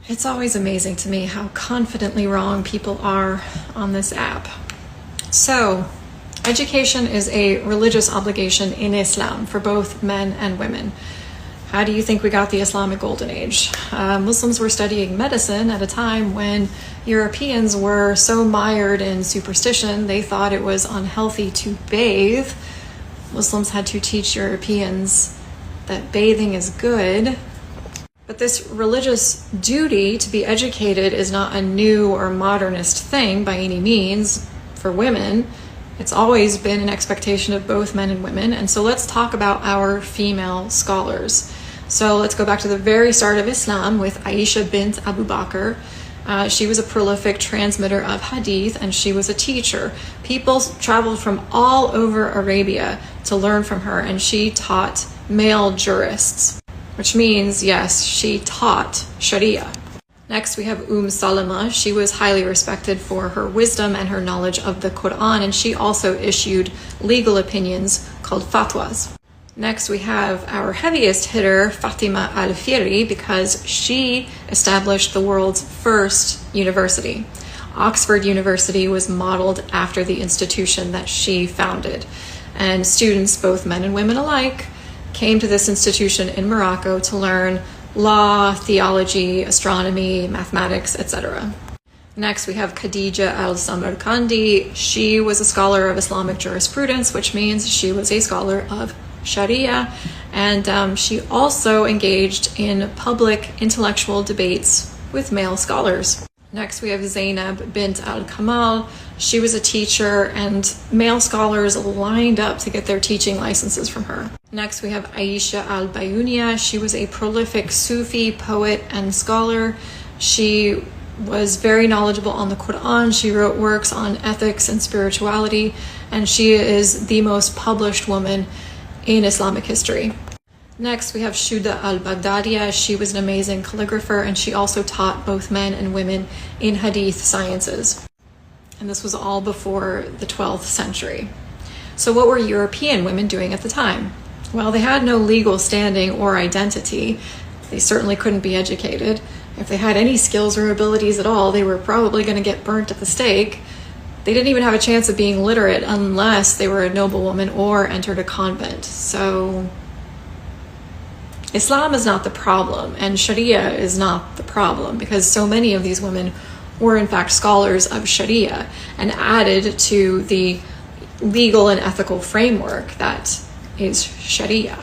It's always amazing to me how confidently wrong people are on this app. So, education is a religious obligation in Islam for both men and women. How do you think we got the Islamic Golden Age? Muslims were studying medicine at a time when Europeans were so mired in superstition, they thought it was unhealthy to bathe. Muslims had to teach Europeans that bathing is good. But this religious duty to be educated is not a new or modernist thing by any means for women. It's always been an expectation of both men and women. And so let's talk about our female scholars. So let's go back to the very start of Islam with Aisha bint Abu Bakr. She was a prolific transmitter of hadith, and she was a teacher. People traveled from all over Arabia to learn from her, and she taught male jurists, which means, yes, she taught Sharia. Next, we have Salama. She was highly respected for her wisdom and her knowledge of the Quran, and she also issued legal opinions called fatwas. Next, we have our heaviest hitter, Fatima al-Fihri, because she established the world's first university. Oxford University was modeled after the institution that she founded. And students, both men and women alike, came to this institution in Morocco to learn law, theology, astronomy, mathematics, etc. Next, we have Khadija al-Samarkandi. She was a scholar of Islamic jurisprudence, which means she was a scholar of Sharia, and she also engaged in public intellectual debates with male scholars. Next, we have Zainab bint al-Kamal. She was a teacher, and male scholars lined up to get their teaching licenses from her. Next, we have Aisha al-Bayunia. She was a prolific Sufi poet and scholar. She was very knowledgeable on the Quran. She wrote works on ethics and spirituality, and she is the most published woman in Islamic history. Next, we have Shuda al-Baghdadiya. She was an amazing calligrapher, and she also taught both men and women in hadith sciences. And this was all before the 12th century. So what were European women doing at the time? Well, they had no legal standing or identity. They certainly couldn't be educated. If they had any skills or abilities at all, they were probably going to get burnt at the stake. They didn't even have a chance of being literate unless they were a noblewoman or entered a convent. So Islam is not the problem, and Sharia is not the problem, because so many of these women were in fact scholars of Sharia and added to the legal and ethical framework that is Sharia.